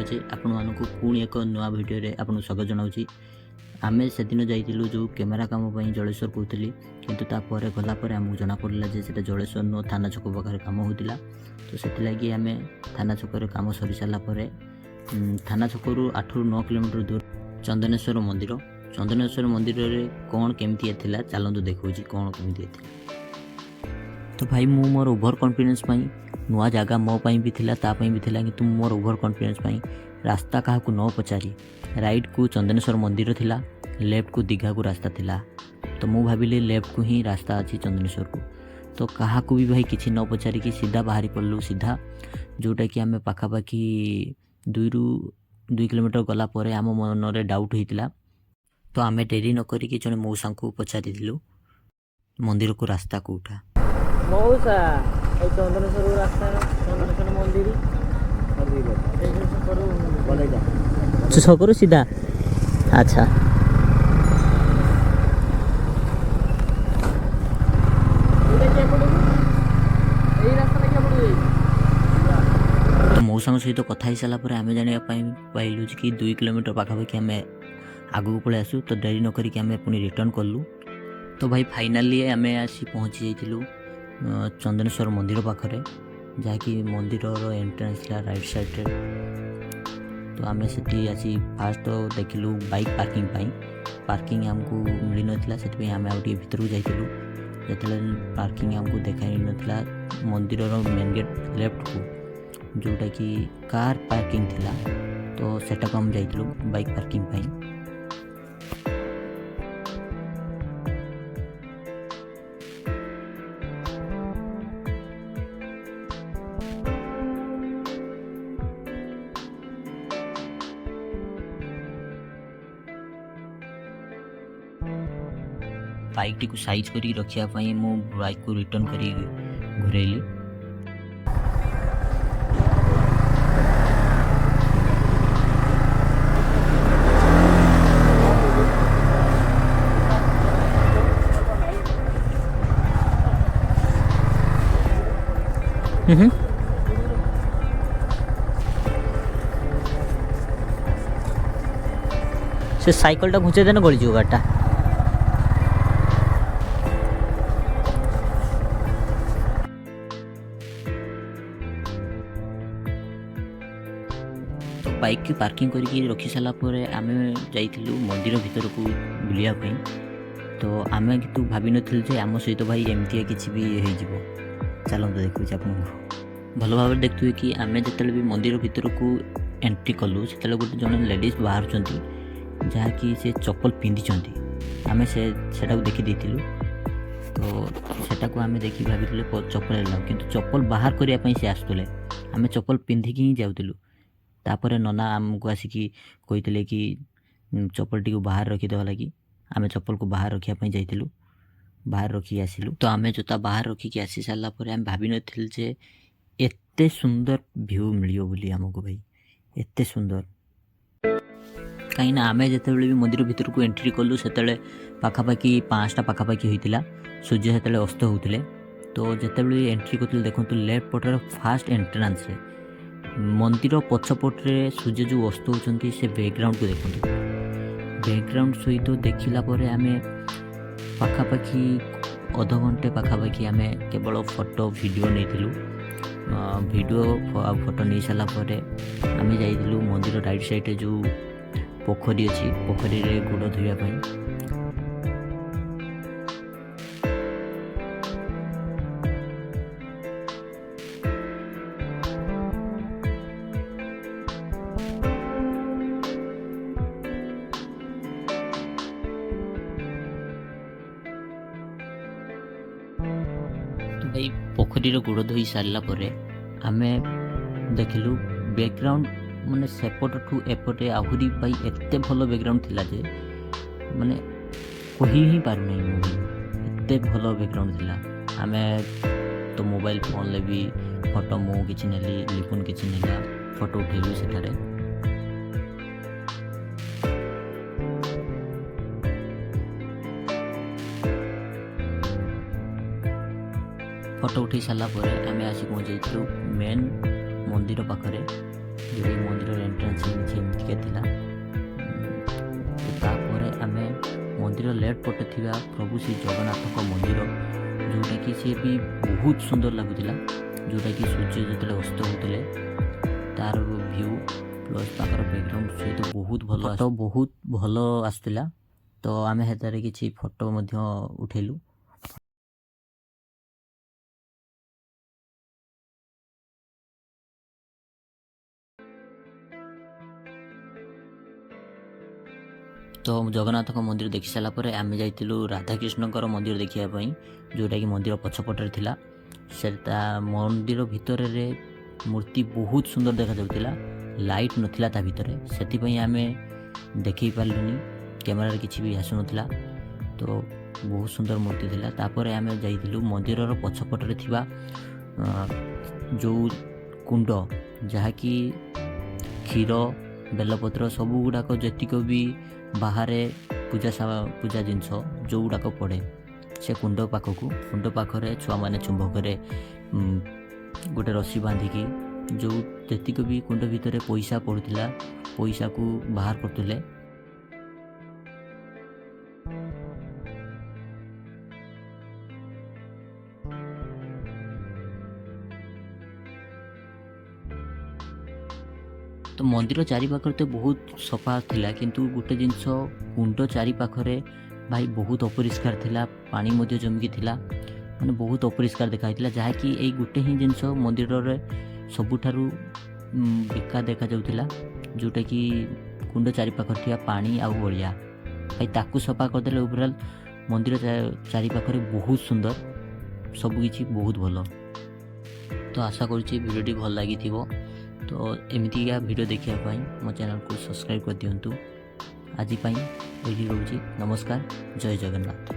ଜଣାଉଛି ଆପଣମାନଙ୍କୁ ପୁଣି ଏକ ନୂଆ ଭିଡ଼ିଓରେ ଆପଣଙ୍କୁ ସ୍ୱାଗତ ଜଣାଉଛି। ଆମେ ସେଦିନ ଯାଇଥିଲୁ ଯେଉଁ କ୍ୟାମେରା କାମ ପାଇଁ ଜଳେଶ୍ୱର କହୁଥିଲି, କିନ୍ତୁ ତାପରେ ଗଲା ପରେ ଆମକୁ ଜଣାପଡ଼ିଲା ଯେ ସେଇଟା ଜଳେଶ୍ୱର ନୁହଁ, ଥାନା ଛକ ପାଖରେ କାମ ହେଉଥିଲା। ତ ସେଥିଲାଗି ଆମେ ଥାନା ଛକରେ କାମ ସରିସାରିଲା ପରେ ଥାନା ଛକରୁ 8ରୁ 9 କିଲୋମିଟର ଦୂର ଚନ୍ଦନେଶ୍ୱର ମନ୍ଦିର। ଚନ୍ଦନେଶ୍ୱର ମନ୍ଦିରରେ କ'ଣ କେମିତି ଥିଲା ଚାଲନ୍ତୁ ଦେଖାଉଛି କ'ଣ କେମିତି ଥିଲା। ତ ଭାଇ ମୁଁ ମୋର ଓଭର କନଫିଡେନ୍ସ ପାଇଁ ନୂଆ ଜାଗା ମୋ ପାଇଁ ବି ଥିଲା, ତା ପାଇଁ ବି ଥିଲା, କିନ୍ତୁ ମୋର ଓଭର କନଫିଡେନ୍ସ ପାଇଁ ରାସ୍ତା କାହାକୁ ନ ପଚାରି ରାଇଟ୍କୁ ଚନ୍ଦନେଶ୍ୱର ମନ୍ଦିର ଥିଲା, ଲେଫ୍ଟକୁ ଦୀଘାକୁ ରାସ୍ତା ଥିଲା। ତ ମୁଁ ଭାବିଲି ଲେଫ୍ଟକୁ ହିଁ ରାସ୍ତା ଅଛି ଚନ୍ଦନେଶ୍ୱରକୁ। ତ କାହାକୁ ବି ଭାଇ କିଛି ନ ପଚାରିକି ସିଧା ବାହାରି ପଡ଼ିଲୁ, ସିଧା ଯେଉଁଟାକି ଆମେ ପାଖାପାଖି 2ରୁ 2 କିଲୋମିଟର ଗଲା ପରେ ଆମ ମନରେ ଡାଉଟ୍ ହୋଇଥିଲା। ତ ଆମେ ଡେରି ନ କରିକି ଜଣେ ମଉସାଙ୍କୁ ପଚାରିଥିଲୁ ମନ୍ଦିରକୁ ରାସ୍ତା କେଉଁଟା। ମଉସା এই চন্দনেশ্বর রাস্তা চন্দনেশ্বর মন্দির ଛକରୁ ସିଧା ଆଚ୍ଛା। ତ ମଉସାଙ୍କ ସହିତ କଥା ହେଇସାରିଲା ପରେ ଆମେ ଜାଣିବା ପାଇଁ ପାଇଲୁ କି 2 କିଲୋମିଟର ପାଖାପାଖି ଆମେ ଆଗକୁ ପଳେଇ ଆସୁ। ତ ଡେରି ନ କରିକି ଆମେ ପୁଣି ରିଟର୍ଣ୍ଣ କଲୁ। ତ ଭାଇ ଫାଇନାଲି ଆମେ ଆସି ପହଞ୍ଚି ଯାଇଥିଲୁ ଚନ୍ଦନେଶ୍ୱର ମନ୍ଦିର ପାଖରେ, ଯାହାକି ମନ୍ଦିରର ଏଣ୍ଟ୍ରାନ୍ସ ଥିଲା ରାଇଟ୍ ସାଇଡ଼୍ରେ। ତ ଆମେ ସେଠି ଆସି ଫାଷ୍ଟ ଦେଖିଲୁ ବାଇକ୍ ପାର୍କିଂ ପାଇଁ। ପାର୍କିଂ ଆମକୁ ମିଳିନଥିଲା, ସେଥିପାଇଁ ଆମେ ଆଉ ଟିକେ ଭିତରକୁ ଯାଇଥିଲୁ। ଯେତେବେଳେ ପାର୍କିଂ ଆମକୁ ଦେଖାଇନଥିଲା ମନ୍ଦିରର ମେନ୍ ଗେଟ୍ ଲେଫ୍ଟକୁ ଯେଉଁଟାକି କାର୍ ପାର୍କିଂ ଥିଲା, ତ ସେଟାକୁ ଆମେ ଯାଇଥିଲୁ ବାଇକ୍ ପାର୍କିଂ ପାଇଁ। ବାଇକ୍ଟିକୁ ସାଇଜ୍ କରିକି ରଖିବା ପାଇଁ ମୁଁ ବାଇକ୍କୁ ରିଟର୍ଣ୍ଣ କରି ଘୁରେଇଲି। ସେ ସାଇକେଲଟା ଘୁଞ୍ଚେଇ ଦେଲେ ଗଳିଯିବ ଗାଡ଼ିଟା। ବାଇକ୍କି ପାର୍କିଂ କରିକି ରଖି ସାରିଲା ପରେ ଆମେ ଯାଇଥିଲୁ ମନ୍ଦିର ଭିତରକୁ ବୁଲିବା ପାଇଁ। ତ ଆମେ କିନ୍ତୁ ଭାବିନଥିଲୁ ଯେ ଆମ ସହିତ ଭାଇ ଏମିତିଆ କିଛି ବି ହେଇଯିବ। ଚାଲନ୍ତୁ ଦେଖୁଛି ଆପଣଙ୍କୁ। ଭଲ ଭାବରେ ଦେଖୁଥିବେ କି ଆମେ ଯେତେବେଳେ ବି ମନ୍ଦିର ଭିତରକୁ ଏଣ୍ଟ୍ରି କଲୁ ସେତେବେଳେ ଗୋଟେ ଜଣେ ଲେଡ଼ିଜ୍ ବାହାରୁଛନ୍ତି, ଯାହାକି ସେ ଚପଲ ପିନ୍ଧିଛନ୍ତି। ଆମେ ସେଟାକୁ ଦେଖିଦେଇଥିଲୁ। ତ ସେଟାକୁ ଆମେ ଦେଖି ଭାବିଥିଲୁ ଚପଲ ହେଲା, କିନ୍ତୁ ଚପଲ ବାହାର କରିବା ପାଇଁ ସେ ଆସୁଥିଲେ। ଆମେ ଚପଲ ପିନ୍ଧିକି ହିଁ ଯାଉଥିଲୁ। ତାପରେ ନନା ଆମକୁ ଆସିକି କହିଥିଲେ କି ଚପଲଟିକୁ ବାହାରେ ରଖିଦେବା ଲାଗି। ଆମେ ଚପଲକୁ ବାହାର ରଖିବା ପାଇଁ ଯାଇଥିଲୁ, ବାହାର ରଖିକି ଆସିଲୁ। ତ ଆମେ ଜୋତା ବାହାର ରଖିକି ଆସି ସାରିଲା ପରେ ଆମେ ଭାବିନଥିଲୁ ଯେ ଏତେ ସୁନ୍ଦର ଭ୍ୟୁ ମିଳିବ ବୋଲି ଆମକୁ। ଭାଇ ଏତେ ସୁନ୍ଦର, କାହିଁକିନା ଆମେ ଯେତେବେଳେ ବି ମନ୍ଦିର ଭିତରକୁ ଏଣ୍ଟ୍ରି କଲୁ ସେତେବେଳେ ପାଖାପାଖି 5ଟା ପାଖାପାଖି ହୋଇଥିଲା, ସୂର୍ଯ୍ୟ ସେତେବେଳେ ଅସ୍ତ ହେଉଥିଲେ। ତ ଯେତେବେଳେ ଏଣ୍ଟ୍ରି କରୁଥିଲେ ଦେଖନ୍ତୁ ଲେଫ୍ଟ ପଟର ଫାଷ୍ଟ ଏଣ୍ଟ୍ରାନ୍ସରେ ମନ୍ଦିର ପଛପଟରେ ସୂର୍ଯ୍ୟ ଯେଉଁ ଅସ୍ତ ହେଉଛନ୍ତି ସେ ବ୍ୟାକ୍ଗ୍ରାଉଣ୍ଡକୁ ଦେଖନ୍ତୁ। ବ୍ୟାକ୍ଗ୍ରାଉଣ୍ଡ ସହିତ ଦେଖିଲା ପରେ ଆମେ ପାଖାପାଖି ଅଧଘଣ୍ଟେ ପାଖାପାଖି ଆମେ କେବଳ ଫଟୋ ଭିଡ଼ିଓ ନେଇଥିଲୁ। ଭିଡ଼ିଓ ଆଉ ଫଟୋ ନେଇସାରିଲା ପରେ ଆମେ ଯାଇଥିଲୁ ମନ୍ଦିର ରାଇଟ୍ ସାଇଡ଼୍ରେ ଯେଉଁ ପୋଖରୀ ଅଛି, ପୋଖରୀରେ ଗୋଡ଼ ଧୋଇବା ପାଇଁ। ଭାଇ ପୋଖରୀରେ ଗୋଡ଼ ଧୋଇ ସାରିଲା ପରେ ଆମେ ଦେଖିଲୁ ବ୍ୟାକ୍ଗ୍ରାଉଣ୍ଡ ମାନେ ସେପଟଠୁ ଏପଟେ ଆହୁରି ଭାଇ ଏତେ ଭଲ ବ୍ୟାକ୍ଗ୍ରାଉଣ୍ଡ ଥିଲା ଯେ ମାନେ କହି ହିଁ ପାରୁନାହିଁ ମୁଁ। ଏତେ ଭଲ ବ୍ୟାକ୍ଗ୍ରାଉଣ୍ଡ ଥିଲା। ଆମେ ତ ମୋବାଇଲ ଫୋନ୍ରେ ବି ଫଟୋ ମୁଁ କିଛି ନେଲି, ଲିପୁନ କିଛି ନେଲା, ଫଟୋ ଉଠେଇଲୁ ସେଠାରେ। ଫଟୋ ଉଠାଇ ସାରିଲା ପରେ ଆମେ ଆସି ପହଞ୍ଚିଯାଇଥିଲୁ ମେନ୍ ମନ୍ଦିର ପାଖରେ। ଯେଉଁଟାକି ମନ୍ଦିରର ଏଣ୍ଟ୍ରାନ୍ସ ଯେମିତିକା ଥିଲା। ତାପରେ ଆମେ ମନ୍ଦିର ଲେଫ୍ଟ ପଟେ ଥିବା ପ୍ରଭୁ ଶ୍ରୀ ଜଗନ୍ନାଥଙ୍କ ମନ୍ଦିର, ଯେଉଁଟାକି ସିଏ ବି ବହୁତ ସୁନ୍ଦର ଲାଗୁଥିଲା, ଯେଉଁଟାକି ସୂର୍ଯ୍ୟ ଯେତେବେଳେ ଅସ୍ତ ହେଉଥିଲେ ତାର ଭ୍ୟୁ ପ୍ଲସ୍ ତାଙ୍କର ବ୍ୟାକ୍ଗ୍ରାଉଣ୍ଡ ସହିତ ବହୁତ ଭଲ ଆସୁଥିଲା। ତ ଆମେ ସେଥିରେ କିଛି ଫଟୋ ମଧ୍ୟ ଉଠେଇଲୁ। ତ ଜଗନ୍ନାଥଙ୍କ ମନ୍ଦିର ଦେଖି ସାରିଲା ପରେ ଆମେ ଯାଇଥିଲୁ ରାଧାକୃଷ୍ଣଙ୍କର ମନ୍ଦିର ଦେଖିବା ପାଇଁ, ଯେଉଁଟାକି ମନ୍ଦିର ପଛପଟରେ ଥିଲା। ସେଟା ମନ୍ଦିର ଭିତରେ ମୂର୍ତ୍ତି ବହୁତ ସୁନ୍ଦର ଦେଖାଯାଉଥିଲା, ଲାଇଟ୍ ନଥିଲା ତା ଭିତରେ, ସେଥିପାଇଁ ଆମେ ଦେଖେଇ ପାରିଲୁନି, କ୍ୟାମେରାରେ କିଛି ବି ଆସୁନଥିଲା। ତ ବହୁତ ସୁନ୍ଦର ମୂର୍ତ୍ତି ଥିଲା। ତାପରେ ଆମେ ଯାଇଥିଲୁ ମନ୍ଦିରର ପଛପଟରେ ଥିବା ଯେଉଁ କୁଣ୍ଡ, ଯାହାକି କ୍ଷୀର ବେଲପତ୍ର ସବୁଗୁଡ଼ାକ ଯେତିକ ବି ବାହାରେ ପୂଜା ଜିନିଷ ଯେଉଁଗୁଡ଼ାକ ପଡ଼େ, ସେ କୁଣ୍ଡ ପାଖରେ ଛୁଆମାନେ ଚୁମ୍ବକରେ ଗୋଟେ ରସି ବାନ୍ଧିକି ଯେଉଁ ଯେତିକ ବି କୁଣ୍ଡ ଭିତରେ ପଇସା ପଡ଼ୁଥିଲା ପଇସାକୁ ବାହାର କରୁଥିଲେ। ତ ମନ୍ଦିର ଚାରିପାଖରେ ତ ବହୁତ ସଫା ଥିଲା, କିନ୍ତୁ ଗୋଟେ ଜିନିଷ କୁଣ୍ଡ ଚାରିପାଖରେ ଭାଇ ବହୁତ ଅପରିଷ୍କାର ଥିଲା, ପାଣି ମଧ୍ୟ ଜମିକି ଥିଲା, ମାନେ ବହୁତ ଅପରିଷ୍କାର ଦେଖାଯାଇଥିଲା। ଯାହାକି ଏଇ ଗୋଟେ ହିଁ ଜିନିଷ ମନ୍ଦିରରେ ସବୁଠାରୁ ବେକାର ଦେଖାଯାଉଥିଲା, ଯେଉଁଟାକି କୁଣ୍ଡ ଚାରିପାଖରେ ଥିବା ପାଣି ଆଉ ଅଳିଆ। ଭାଇ ତାକୁ ସଫା କରିଦେଲେ ଓଭରାଲ୍ ମନ୍ଦିର ଚାରିପାଖରେ ବହୁତ ସୁନ୍ଦର, ସବୁକିଛି ବହୁତ ଭଲ। ତ ଆଶା କରୁଛି ଭିଡ଼ିଓଟି ଭଲ ଲାଗିଥିବ। ତ ଏମିତିକା ଭିଡ଼ିଓ ଦେଖିବା ପାଇଁ ମୋ ଚ୍ୟାନେଲକୁ ସବସ୍କ୍ରାଇବ୍ କରିଦିଅନ୍ତୁ। ଆଜି ପାଇଁ ଏଇଠି ରହୁଛି। ନମସ୍କାର, ଜୟ ଜଗନ୍ନାଥ।